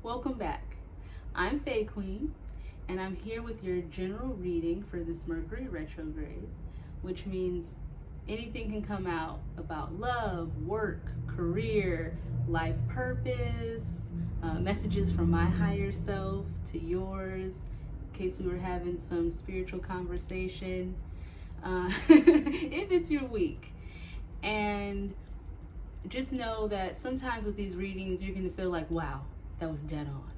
Welcome back. I'm faequeen, and I'm here with your general reading for this Mercury Retrograde, which means anything can come out about love, work, career, life purpose, messages from my higher self to yours, in case we were having some spiritual conversation, if it's your week. And just know that sometimes with these readings, you're going to feel like, wow, that was dead on,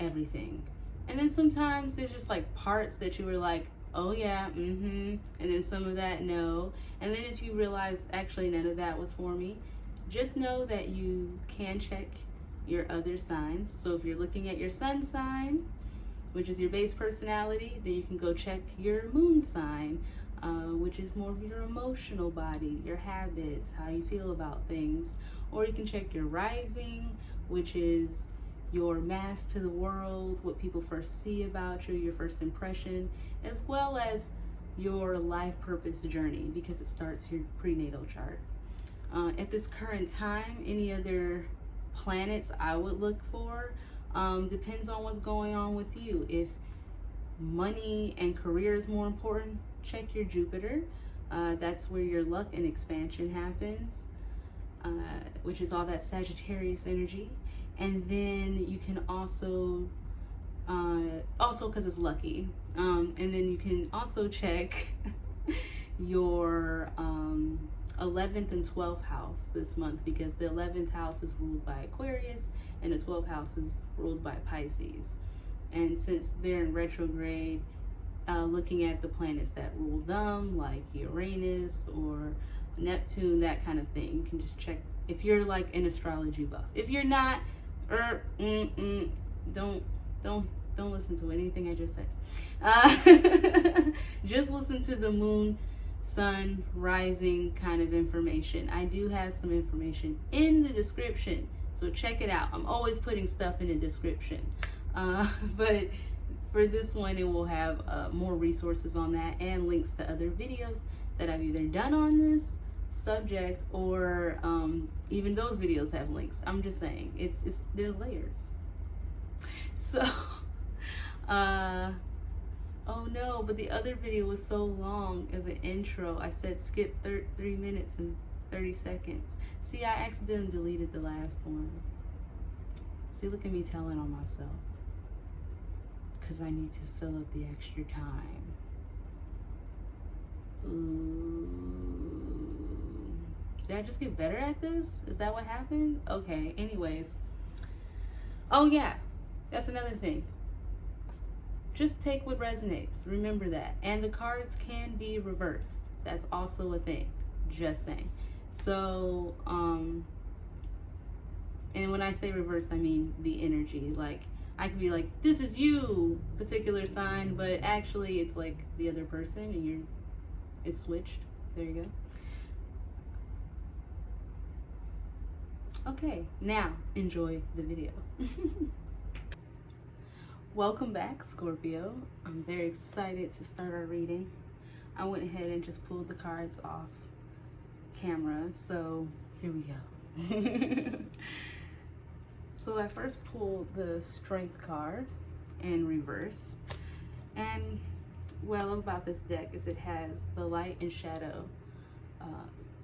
everything. And then sometimes there's just like parts that you were like, oh yeah, and then some of that, no. And then if you realize actually none of that was for me, just know that you can check your other signs. So if you're looking at your sun sign, which is your base personality, then you can go check your moon sign, which is more of your emotional body, your habits, how you feel about things. Or you can check your rising, which is your mask to the world, what people first see about you, your first impression, as well as your life purpose journey, because it starts your prenatal chart. At this current time, any other planets I would look for depends on what's going on with you. If money and career is more important, check your Jupiter. That's where your luck and expansion happens, which is all that Sagittarius energy. And then you can also because it's lucky, and then you can also check your 11th and 12th house this month, because the 11th house is ruled by Aquarius and the 12th house is ruled by Pisces. And since they're in retrograde, looking at the planets that rule them, like Uranus or Neptune, that kind of thing, you can just check if you're like an astrology buff. If you're not, don't listen to anything I just said. Just listen to the moon, sun, rising kind of information. I do have some information in the description, so check it out. I'm always putting stuff in the description, but for this one, it will have more resources on that and links to other videos that I've either done on this subject, or even those videos have links. I'm just saying, it's there's layers. So oh no, but the other video was so long of the intro. I said skip 3 minutes and 30 seconds. See, I accidentally deleted the last one. See, look at me telling on myself, because I need to fill up the extra time. Ooh. Did I just get better at this? Is that what happened? Okay, anyways. Oh yeah, that's another thing. Just take what resonates. Remember that. And the cards can be reversed. That's also a thing. Just saying. So, and when I say reverse, I mean the energy. Like, I could be like, this is you, particular sign, but actually it's like the other person and it's switched. There you go. Okay, now enjoy the video. Welcome back, Scorpio. I'm very excited to start our reading. I went ahead and just pulled the cards off camera, so here we go. So I first pulled the Strength card in reverse, and what I love about this deck is it has the light and shadow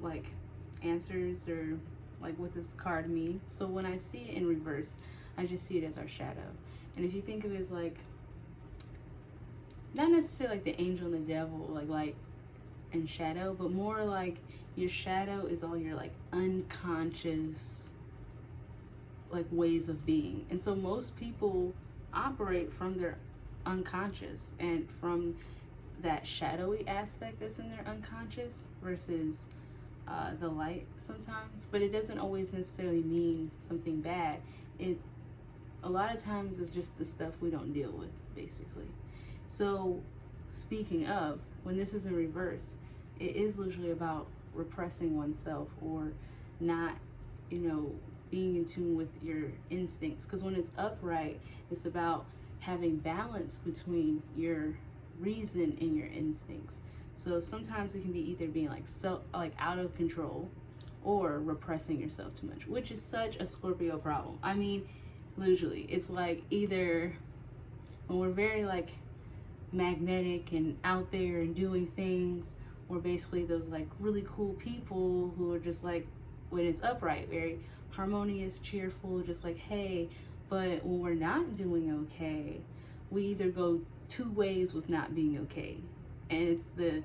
like answers, or like what this card means. So when I see it in reverse, I just see it as our shadow. And if you think of it as like, not necessarily like the angel and the devil, like light and shadow, but more like your shadow is all your like unconscious like ways of being. And so most people operate from their unconscious and from that shadowy aspect that's in their unconscious versus the light sometimes. But it doesn't always necessarily mean something bad. A lot of times it's just the stuff we don't deal with, basically. So speaking of, when this is in reverse, it is usually about repressing oneself or not, being in tune with your instincts. Because when it's upright, it's about having balance between your reason and your instincts. So sometimes it can be either being like out of control or repressing yourself too much, which is such a Scorpio problem. I mean, Usually it's like either when we're very like magnetic and out there and doing things, we're basically those like really cool people who are just like, when it's upright, very harmonious, cheerful, just like, hey. But when we're not doing okay, we either go two ways with not being okay, and it's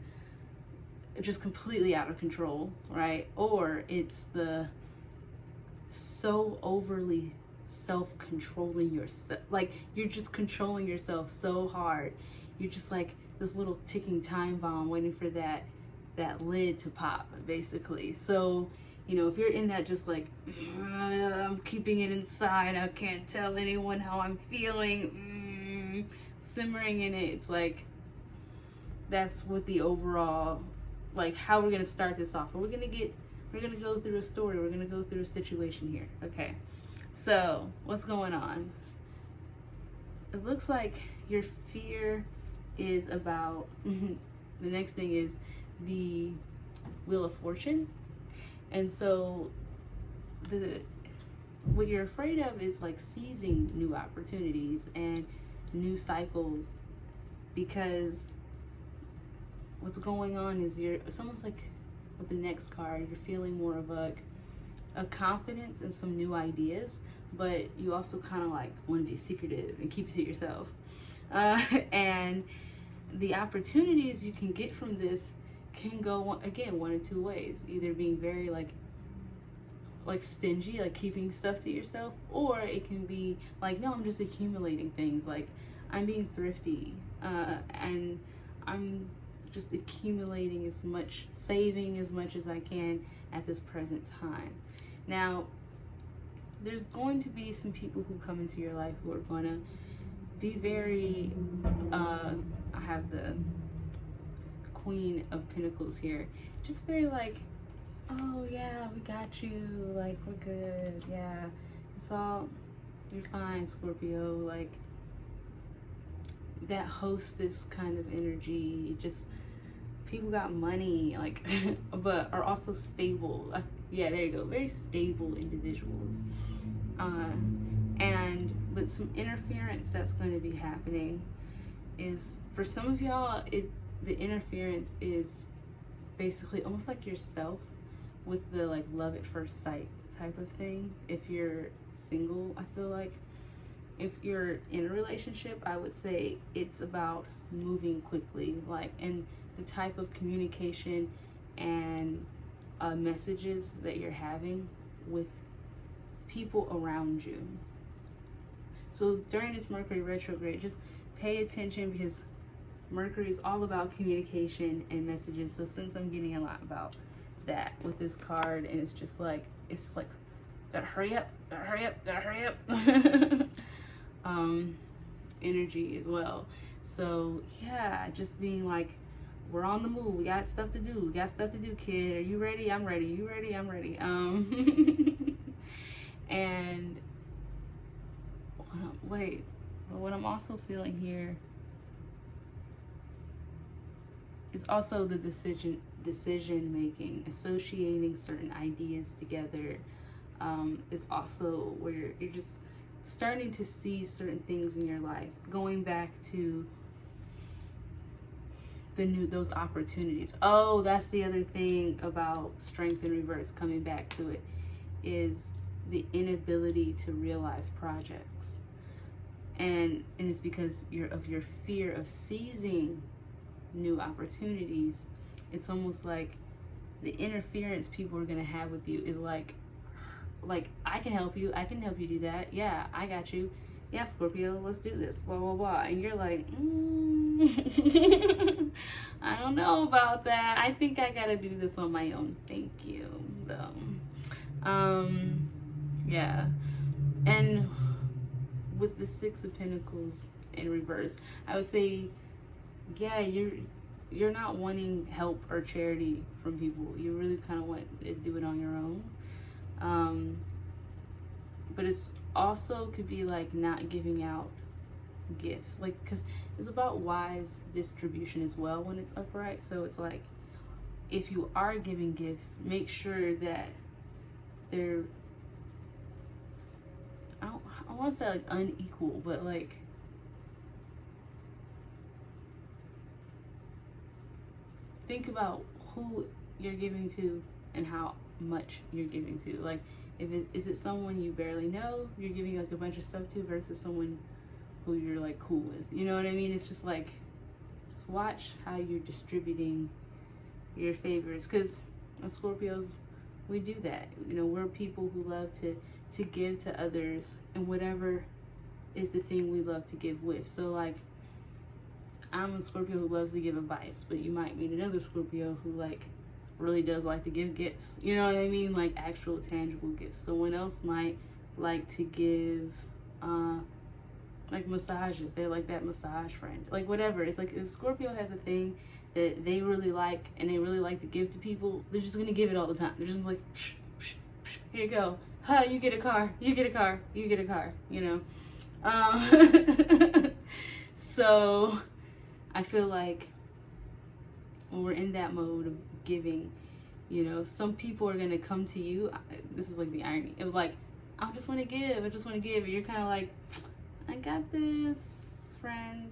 just completely out of control, right? Or it's the so overly self-controlling yourself, like you're just controlling yourself so hard, you're just like this little ticking time bomb waiting for that lid to pop, basically. So if you're in that just like, I'm keeping it inside, I can't tell anyone how I'm feeling, simmering in it, it's like that's what the overall, like how we're gonna start this off. We're gonna go through a story, we're gonna go through a situation here. Okay, so what's going on? It looks like your fear is about the next thing is the Wheel of Fortune. And so what you're afraid of is like seizing new opportunities and new cycles, because what's going on is it's almost like with the next card, you're feeling more of a confidence and some new ideas, but you also kind of like want to be secretive and keep it to yourself. And the opportunities you can get from this can go again one of two ways: either being very like stingy, like keeping stuff to yourself, or it can be like, no, I'm just accumulating things, like I'm being thrifty, and I'm just accumulating as much, saving as much as I can at this present time. Now, there's going to be some people who come into your life who are going to be very, I have the Queen of Pentacles here, just very like, oh yeah, we got you, like we're good, yeah, it's all, you're fine, Scorpio, like that hostess kind of energy, just people got money, like, but are also stable. Yeah, there you go, very stable individuals. But some interference that's going to be happening is, for some of y'all, the interference is basically almost like yourself, with the like love at first sight type of thing. If you're single, I feel like if you're in a relationship, I would say it's about moving quickly, like, and the type of communication and messages that you're having with people around you. So during this Mercury retrograde, just pay attention, because Mercury is all about communication and messages. So since I'm getting a lot about that with this card, and it's just like gotta hurry up, energy as well. So yeah, just being like, we're on the move, we got stuff to do, kid, are you ready? I'm ready. You ready? I'm ready. And what I'm also feeling here is also the decision making, associating certain ideas together, is also where you're just starting to see certain things in your life, going back to those opportunities. Oh, that's the other thing about Strength in reverse, coming back to it, is the inability to realize projects. And it's because of your fear of seizing new opportunities. It's almost like the interference people are going to have with you is like I can help you do that, yeah, I got you, yeah, Scorpio, let's do this, blah blah blah, and you're like, I don't know about that, I think I gotta do this on my own, thank you, though. Yeah. And with the Six of Pentacles in reverse, I would say, yeah, you're not wanting help or charity from people. You really kind of want to do it on your own. But it's also could be like not giving out gifts, like, because it's about wise distribution as well when it's upright. So it's like, if you are giving gifts, make sure that they're I want to say like unequal, but like think about who you're giving to and how much you're giving to. Like, is it someone you barely know, you're giving like a bunch of stuff to, versus someone who you're like cool with. You know what I mean? It's just like, just watch how you're distributing your favors, because Scorpios, we do that. You know, we're people who love to give to others, and whatever is the thing we love to give with. So like, I'm a Scorpio who loves to give advice, but you might meet another Scorpio who like really does like to give gifts. You know what I mean? Like actual tangible gifts. Someone else might like to give like massages. They're like that massage friend. Like whatever. It's like if Scorpio has a thing that they really like and they really like to give to people, they're just gonna give it all the time. They're just gonna be like, psh, psh, psh, here you go. Huh, you get a car, you get a car, you get a car, you know? So I feel like when we're in that mode of giving, you know, some people are gonna come to you. This is like the irony. It was like, I just want to give. I just want to give. And you're kind of like, I got this, friend.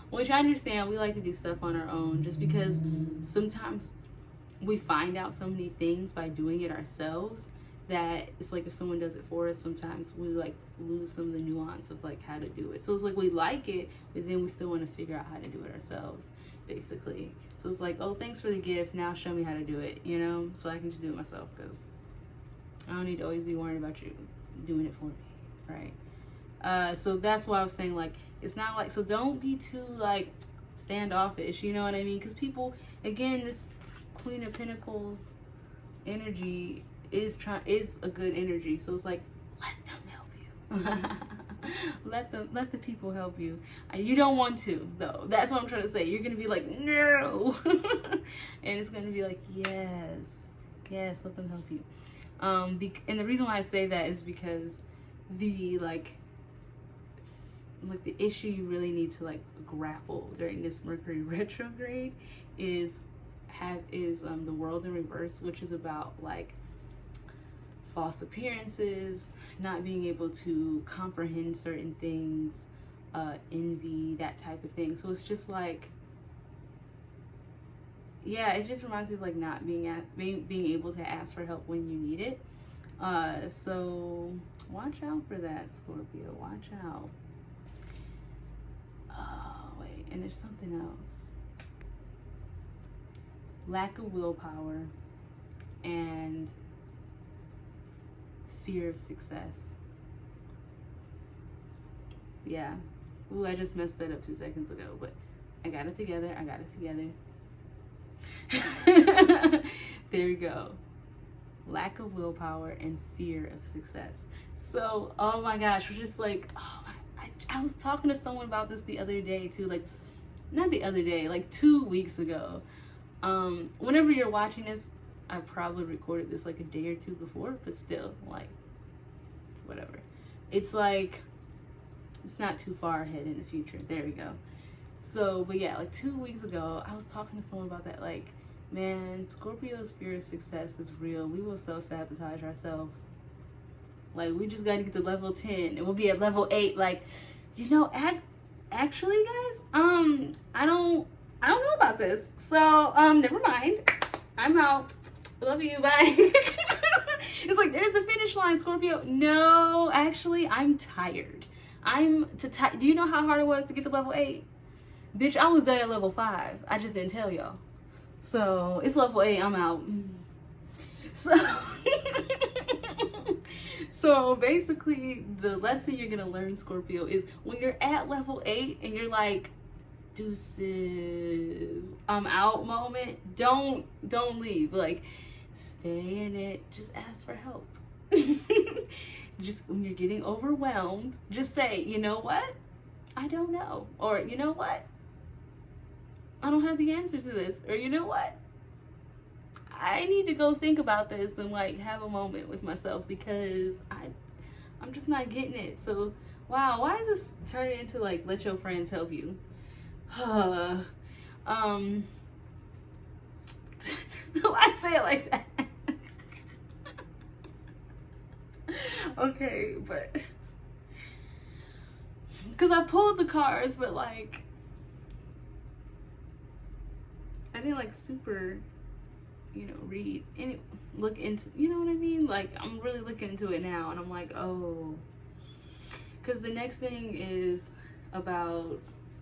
Which I understand. We like to do stuff on our own, just because sometimes we find out so many things by doing it ourselves that it's like if someone does it for us, sometimes we like lose some of the nuance of like how to do it. So it's like we like it, but then we still want to figure out how to do it ourselves, basically. So it's like, oh, thanks for the gift, now show me how to do it, you know, so I can just do it myself, because I don't need to always be worried about you doing it for me, right? So that's why I was saying, like, it's not like, so don't be too like standoffish, you know what I mean? Because people, again, this Queen of Pentacles energy is a good energy. So it's like, let them help you. let the people help you. You don't want to, though. That's what I'm trying to say. You're gonna be like, no. And it's gonna be like, yes, let them help you. And the reason why I say that is because the like the issue you really need to like grapple during this Mercury retrograde is the world in reverse, which is about like false appearances, not being able to comprehend certain things, envy, that type of thing. So it's just like, yeah, it just reminds me of like not being able to ask for help when you need it. So watch out for that, Scorpio. Watch out. Oh wait, and there's something else. Lack of willpower and fear of success. Yeah. Ooh, I just messed that up 2 seconds ago, but I got it together. There we go. Lack of willpower and fear of success. So, oh my gosh, we're just like, I was talking to someone about this the other day too. Like, not the other day, like 2 weeks ago. Whenever you're watching this, I probably recorded this like a day or two before, but still, like, whatever. It's like, it's not too far ahead in the future. There we go. So, but yeah, like 2 weeks ago, I was talking to someone about that. Like, man, Scorpio's fear of success is real. We will self-sabotage ourselves. Like, we just got to get to level 10, and we'll be at level 8. Like, you know, actually, guys, I don't know about this. So, never mind. I'm out. Love you. Bye. It's like, there's the finish line, Scorpio. No, actually, I'm tired. Do you know how hard it was to get to level 8? Bitch, I was done at level 5. I just didn't tell y'all. So, it's level 8. I'm out. So basically, the lesson you're going to learn, Scorpio, is when you're at level 8 and you're like, deuces, I'm out moment, don't leave. Like, stay in it. Just ask for help. Just when you're getting overwhelmed, just say, you know what? I don't know. Or, you know what? I don't have the answer to this. Or, you know what? I need to go think about this and like have a moment with myself, because I'm just not getting it. So, wow, why is this turning into like, let your friends help you? Why say it like that? Okay, but because I pulled the cards, but like I didn't like super, read any, look into, you know what I mean? Like I'm really looking into it now, and I'm like, oh, because the next thing is about,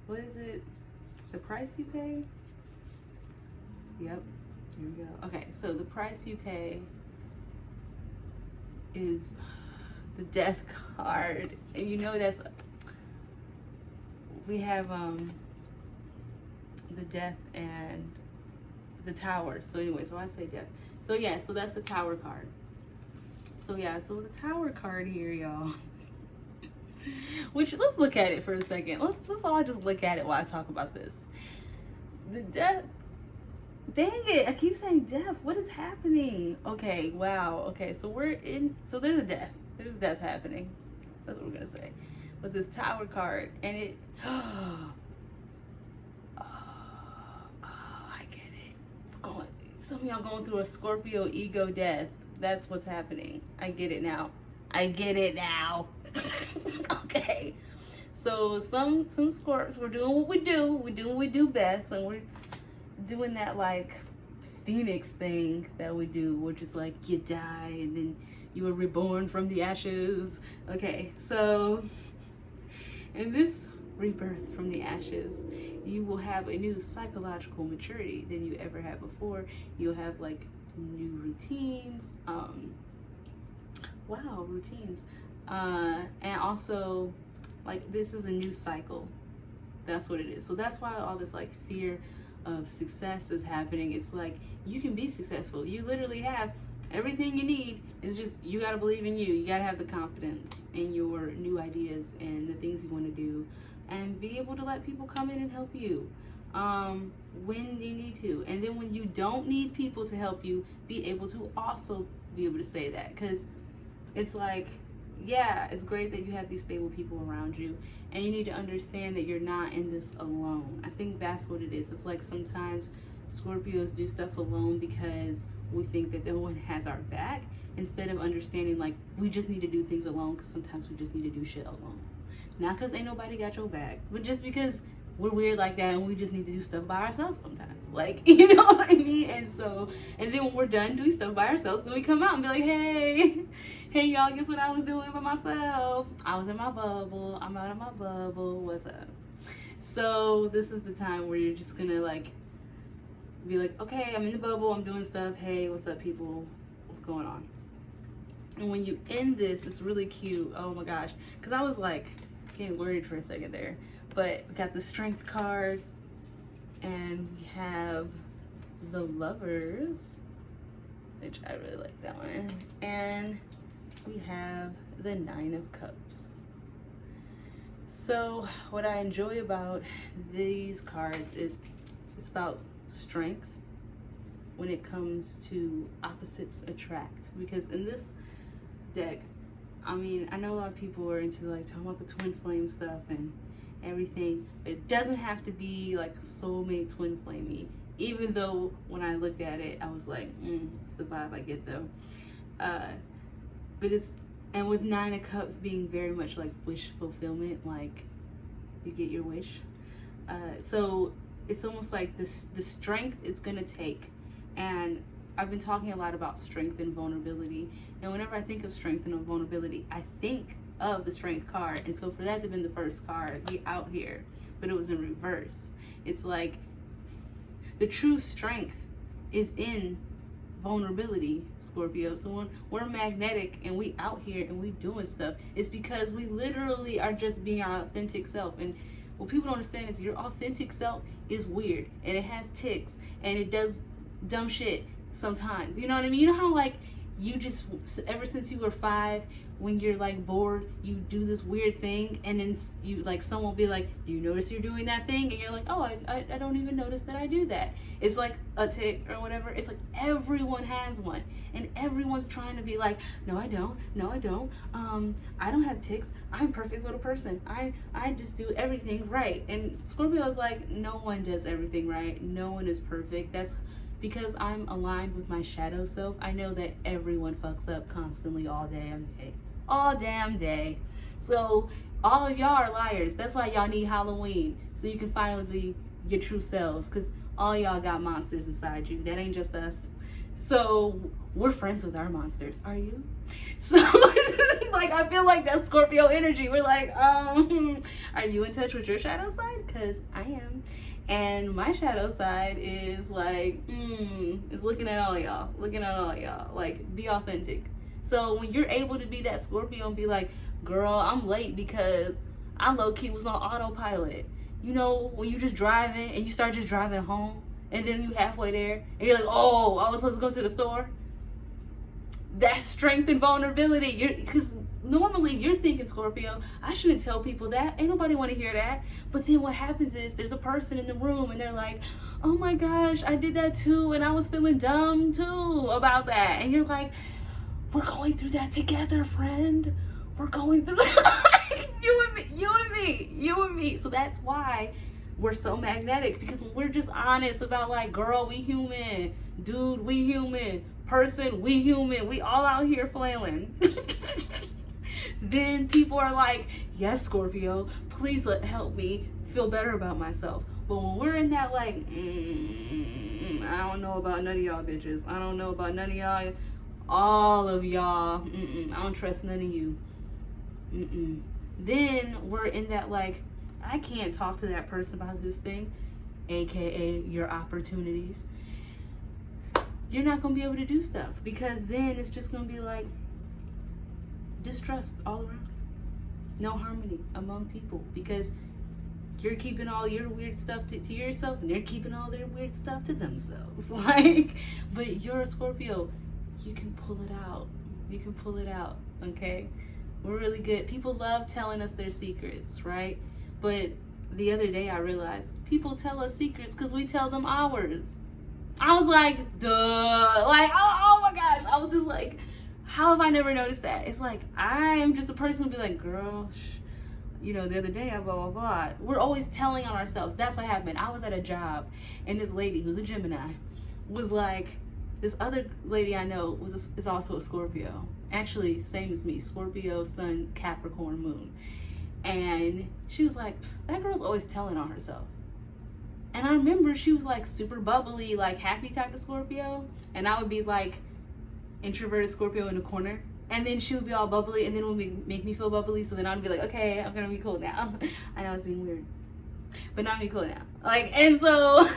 what is it? The price you pay? Yep. Here we go. Okay, so the price you pay is the death card. And that's, we have the death and the tower. So anyway, so I say death. So yeah, so that's the tower card. So yeah, so the tower card here, y'all. Which, let's look at it for a second. Let's all just look at it while I talk about this. The death. Dang it, I keep saying death. What is happening? Okay, wow. Okay, so there's a death. There's a death happening. That's what we're gonna say. With this tower card, and it I get it. Some of y'all going through a Scorpio ego death. That's what's happening. I get it now. Okay. So some Scorps, we're doing what we do. We're doing what we do best, and we're doing that like phoenix thing that we do, which is like you die and then you are reborn from the ashes. Okay, so in this rebirth from the ashes, you will have a new psychological maturity than you ever had before. You'll have like new routines. Routines. And also, like, this is a new cycle. That's what it is. So that's why all this like fear of success is happening. It's like, you can be successful. You literally have everything you need. It's just, you gotta believe in you. You gotta have the confidence in your new ideas and the things you want to do, and be able to let people come in and help you when you need to. And then when you don't need people to help you, be able to also be able to say that, because it's like, yeah, it's great that you have these stable people around you, and you need to understand that you're not in this alone. I think that's what it is. It's like sometimes Scorpios do stuff alone because we think that no one has our back, instead of understanding like we just need to do things alone, because sometimes we just need to do shit alone. Not because ain't nobody got your back, but just because we're weird like that and we just need to do stuff by ourselves sometimes. Like, you know what I mean? And then when we're done doing stuff by ourselves, then we come out and be like, hey y'all, guess what I was doing by myself? I was in my bubble. I'm out of my bubble. What's up? So this is the time where you're just gonna like be like, okay, I'm in the bubble, I'm doing stuff. Hey, what's up, people? What's going on? And when you end this, it's really cute. Oh my gosh. Because I was like getting worried for a second there. But we got the Strength card, and we have the Lovers, which I really like that one. And we have the Nine of Cups. So what I enjoy about these cards is it's about strength when it comes to opposites attract. Because in this deck, I mean, I know a lot of people are into like talking about the twin flame stuff and everything. It doesn't have to be like soulmate twin flamey, even though when I looked at it I was like, it's the vibe I get though. But and with Nine of Cups being very much like wish fulfillment, like you get your wish, so it's almost like the strength it's gonna take. And I've been talking a lot about strength and vulnerability, and whenever I think of strength and vulnerability, I think of the Strength card. And so for that to have been the first card, we out here, but it was in reverse. It's like the true strength is in vulnerability, Scorpio. So when we're magnetic and we out here and we doing stuff, it's because we literally are just being our authentic self. And what people don't understand is your authentic self is weird, and it has tics, and it does dumb shit sometimes. You know what I mean? You know how like you just, ever since you were 5, when you're like bored, you do this weird thing, and then you like, someone will be like, do you notice you're doing that thing? And you're like, oh, I don't even notice that I do that. It's like a tick or whatever. It's like everyone has one, and everyone's trying to be like, no I don't I don't have tics, I'm a perfect little person, I just do everything right. And Scorpio is like, no one does everything right, no one is perfect. That's because I'm aligned with my shadow self, I know that everyone fucks up constantly all damn day. All damn day. So all of y'all are liars. That's why y'all need Halloween. So you can finally be your true selves. Because all y'all got monsters inside you. That ain't just us. So we're friends with our monsters. Are you? So like, I feel like that's Scorpio energy. We're like, are you in touch with your shadow side? Because I am. And my shadow side is like, is looking at all y'all. Looking at all y'all. Like, be authentic. So when you're able to be that Scorpio and be like, girl, I'm late because I low-key was on autopilot. You know, when you just driving and you start just driving home and then you halfway there and you're like, oh, I was supposed to go to the store. That's strength and vulnerability. Because normally you're thinking, Scorpio, I shouldn't tell people that. Ain't nobody want to hear that. But then what happens is there's a person in the room and they're like, oh my gosh, I did that too. And I was feeling dumb too about that. And you're like, we're going through that together, friend. We're going through you and me, you and me, you and me. So that's why we're so magnetic, because when we're just honest about like, girl, we human, dude, we human, person, we human, we all out here flailing. Then people are like, yes, Scorpio, please help me feel better about myself. But when we're in that like, I don't know about none of y'all bitches. I don't know about none of y'all. All of y'all, I don't trust none of you. Then we're in that like, I can't talk to that person about this thing, aka your opportunities. You're not gonna be able to do stuff, because then it's just gonna be like distrust all around. No harmony among people, because you're keeping all your weird stuff to yourself and they're keeping all their weird stuff to themselves. Like, but you're a Scorpio. You can pull it out. You can pull it out, okay? We're really good. People love telling us their secrets, right? But the other day I realized people tell us secrets because we tell them ours. I was like, duh. Like, oh my gosh. I was just like, how have I never noticed that? It's like, I am just a person who'd be like, girl, you know, the other day I blah, blah, blah. We're always telling on ourselves. That's what happened. I was at a job and this lady who's a Gemini was like, this other lady I know is also a Scorpio. Actually, same as me, Scorpio, Sun, Capricorn, Moon. And she was like, that girl's always telling on herself. And I remember she was like super bubbly, like happy type of Scorpio. And I would be like introverted Scorpio in the corner. And then she would be all bubbly and then would make me feel bubbly. So then I'd be like, okay, I'm gonna be cool now. I know I was being weird, but now I'm cool now. Like, and so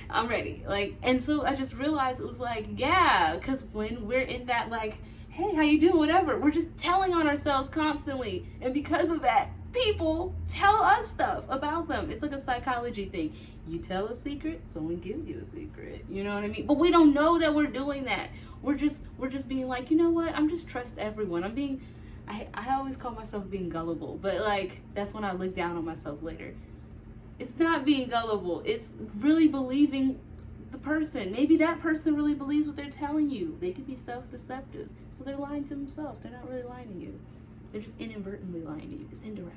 I'm ready. Like, and so I just realized it was like, yeah, because when we're in that like, hey, how you doing, whatever, we're just telling on ourselves constantly. And because of that, people tell us stuff about them. It's like a psychology thing. You tell a secret, someone gives you a secret. You know what I mean? But we don't know that we're doing that. We're just being like, you know what? I'm just trust everyone. I always call myself being gullible, but like, that's when I look down on myself later. It's not being gullible. It's really believing the person. Maybe that person really believes what they're telling you. They could be self-deceptive. So they're lying to themselves. They're not really lying to you. They're just inadvertently lying to you. It's indirect.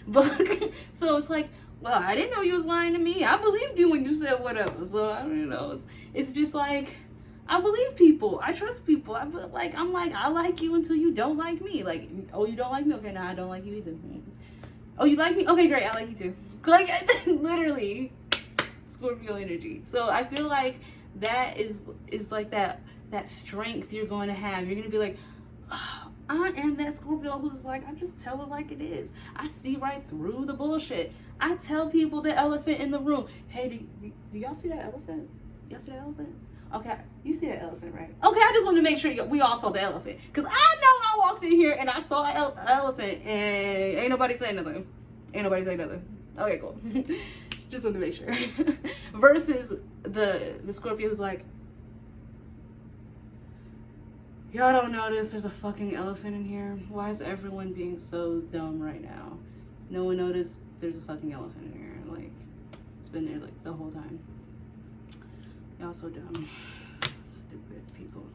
But so it's like, well, I didn't know you was lying to me. I believed you when you said whatever. So I don't know. It's just like, I believe people. I trust people. I'm like, I like you until you don't like me. Like, oh, you don't like me? Okay, now I don't like you either. Oh, you like me? Okay, great. I like you too. Like, literally Scorpio energy. So I feel like that is like that strength you're going to have. You're going to be like, oh, I am that Scorpio who's like, I just tell it like it is. I see right through the bullshit. I tell people the elephant in the room. Hey, do y'all see that elephant? Y'all see that elephant? Okay, you see that elephant, right? Okay, I just want to make sure we all saw the elephant. Because I know I walked in here and I saw an elephant and ain't nobody saying nothing. Ain't nobody saying nothing. Okay, cool. Just want to make sure. Versus the Scorpio who's like, y'all don't notice there's a fucking elephant in here? Why is everyone being so dumb right now? No one noticed there's a fucking elephant in here. Like, it's been there like the whole time. Y'all so dumb. Stupid people.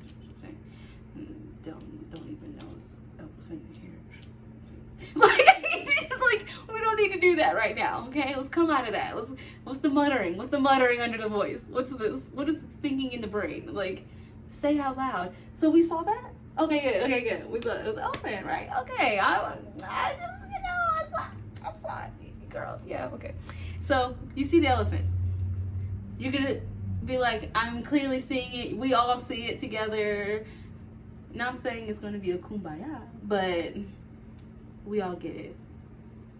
Don't even know it's elephant in here. Like, we don't need to do that right now, okay? Let's come out of that. What's the muttering? What's the muttering under the voice? What's this? What is thinking in the brain? Like, say out loud. So we saw that? Okay, good. We saw it was an elephant, right? Okay, I just, I saw it, girl. Yeah, okay. So you see the elephant. You're gonna be like, I'm clearly seeing it. We all see it together. Not saying it's gonna be a kumbaya, but we all get it.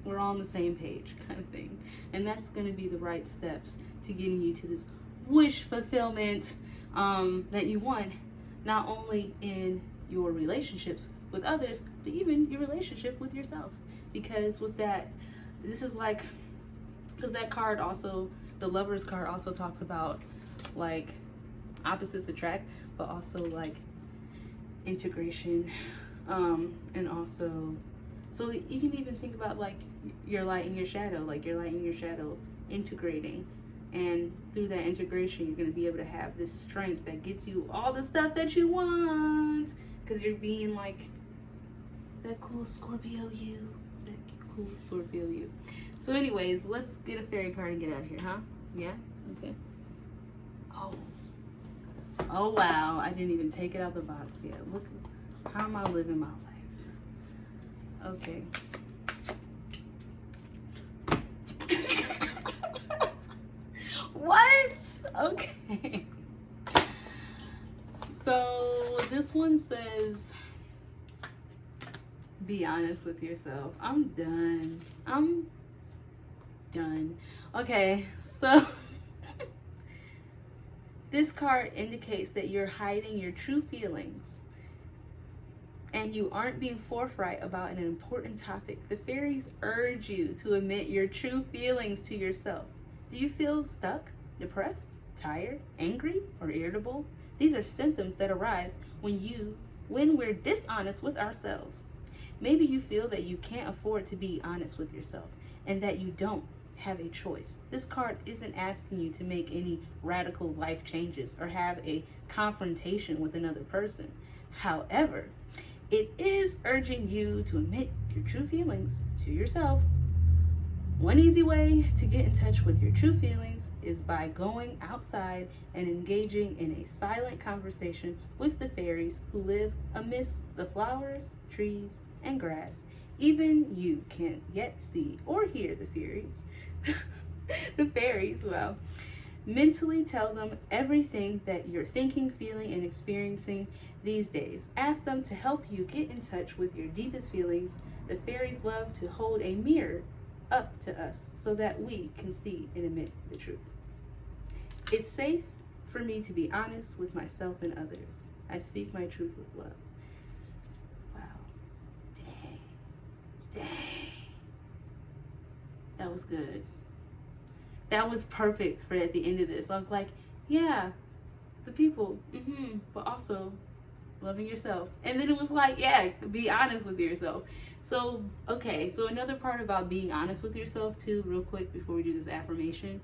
We're all on the same page, kind of thing. And that's gonna be the right steps to getting you to this wish fulfillment that you want, not only in your relationships with others, but even your relationship with yourself. Because with that, this is like, because that card also, the Lover's card also talks about like opposites attract, but also like integration, and also, so you can even think about like your light and your shadow, like your light and your shadow integrating. And through that integration, you're going to be able to have this strength that gets you all the stuff that you want. Because you're being like that cool Scorpio you. That cool Scorpio you. So anyways, let's get a fairy card and get out of here, huh? Yeah? Okay. Oh wow. I didn't even take it out of the box yet. Look, how am I living my life? Okay. What? Okay. So this one says, be honest with yourself. I'm done. Okay, so this card indicates that you're hiding your true feelings and you aren't being forthright about an important topic. The fairies urge you to admit your true feelings to yourself. Do you feel stuck, depressed, tired, angry, or irritable? These are symptoms that arise when we're dishonest with ourselves. Maybe you feel that you can't afford to be honest with yourself and that you don't have a choice. This card isn't asking you to make any radical life changes or have a confrontation with another person. However, it is urging you to admit your true feelings to yourself. One easy way to get in touch with your true feelings is by going outside and engaging in a silent conversation with the fairies who live amidst the flowers, trees, and grass. Even you can't yet see or hear the fairies. The fairies, well, mentally tell them everything that you're thinking, feeling, and experiencing these days. Ask them to help you get in touch with your deepest feelings. The fairies love to hold a mirror up to us so that we can see and admit the truth. It's safe for me to be honest with myself and others. I speak my truth with love. Wow. Dang. That was good. That was perfect for at the end of this. I was like, yeah, the people, but also loving yourself. And then it was like, yeah, be honest with yourself. So, okay, so another part about being honest with yourself too, real quick before we do this affirmation,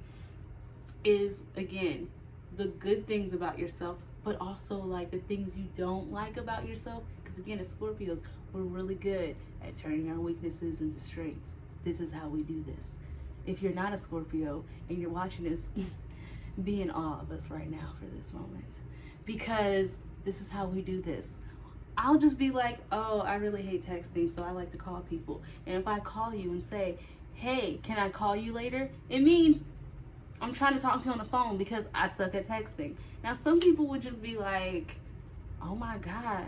is again, the good things about yourself, but also like the things you don't like about yourself. Because again, as Scorpios, we're really good at turning our weaknesses into strengths. This is how we do this. If you're not a Scorpio and you're watching this, be in awe of us right now for this moment. Because this is how we do this. I'll just be like, oh, I really hate texting, so I like to call people. And if I call you and say, hey, can I call you later? It means I'm trying to talk to you on the phone because I suck at texting. Now, some people would just be like, oh my gosh,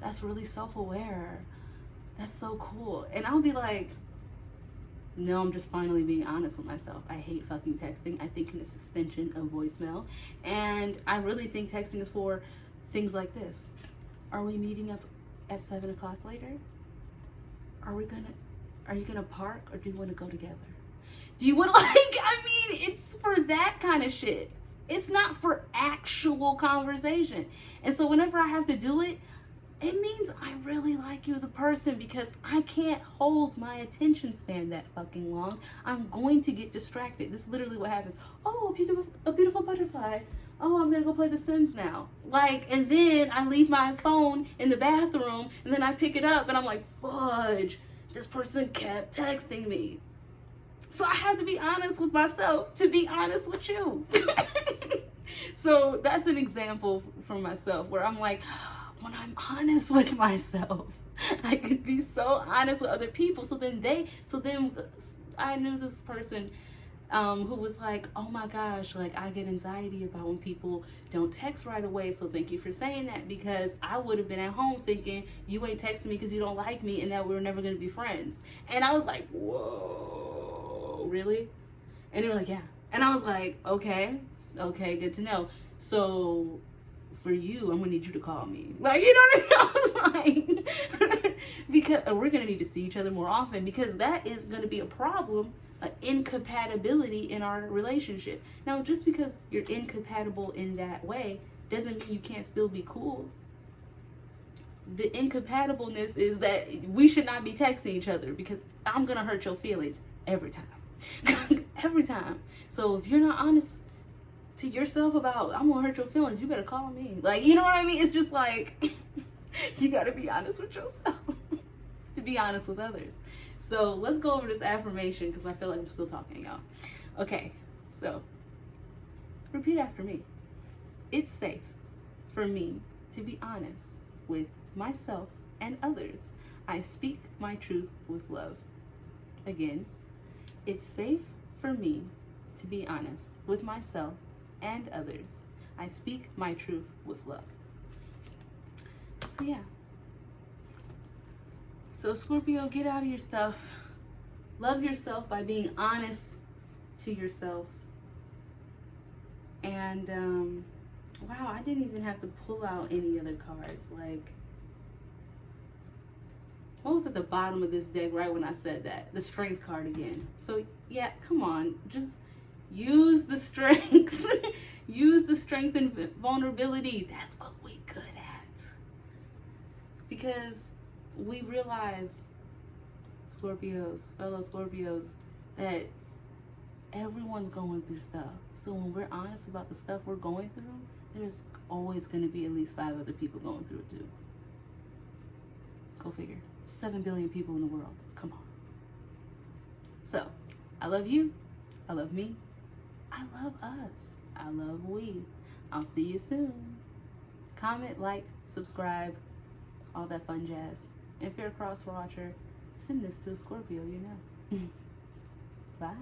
that's really self-aware. That's so cool. And I'll be like, no, I'm just finally being honest with myself. I hate fucking texting. I think it's an extension of voicemail. And I really think texting is for things like this. Are we meeting up at 7 o'clock later? Are you gonna park or do you want to go together? Do you want it's for that kind of shit. It's not for actual conversation. And so whenever I have to do it, it means I really like you as a person because I can't hold my attention span that fucking long. I'm going to get distracted. This is literally what happens. Oh, a beautiful butterfly. Oh, I'm gonna go play The Sims now. And then I leave my phone in the bathroom and then I pick it up and I'm like, fudge, this person kept texting me. So I have to be honest with myself to be honest with you. So that's an example for myself where I'm like, when I'm honest with myself, I could be so honest with other people. So then I knew this person who was like, oh my gosh, like I get anxiety about when people don't text right away. So thank you for saying that, because I would have been at home thinking you ain't texting me because you don't like me and that we're never going to be friends. And I was like, whoa, really? And they were like, yeah. And I was like, okay, good to know. So for you, I'm gonna need you to call me. Like, you know what I mean? I was like, because we're gonna need to see each other more often, because that is gonna be a problem, an incompatibility in our relationship. Now, just because you're incompatible in that way doesn't mean you can't still be cool. The incompatibleness is that we should not be texting each other, because I'm gonna hurt your feelings every time. Every time. So if you're not honest to yourself about I'm gonna hurt your feelings, you better call me. Like, you know what I mean? It's just like you gotta be honest with yourself to be honest with others. So let's go over this affirmation, because I feel like I'm still talking, y'all. Okay, so repeat after me. It's safe for me to be honest with myself and others. I speak my truth with love. Again, it's safe for me to be honest with myself and others. I speak my truth with love. So yeah. So Scorpio, get out of your stuff. Love yourself by being honest to yourself. And wow, I didn't even have to pull out any other cards. Like, what was at the bottom of this deck right when I said that? The Strength card again. So yeah, come on, just use the strength. Use the strength and vulnerability. That's what we good at. Because we realize, Scorpios, fellow Scorpios, that everyone's going through stuff. So when we're honest about the stuff we're going through, there's always going to be at least 5 other people going through it too. Go figure. 7 billion people in the world. Come on. So, I love you. I love me. I love us. I love we. I'll see you soon. Comment, like, subscribe, all that fun jazz. If you're a cross watcher, send this to a Scorpio, you know. Bye.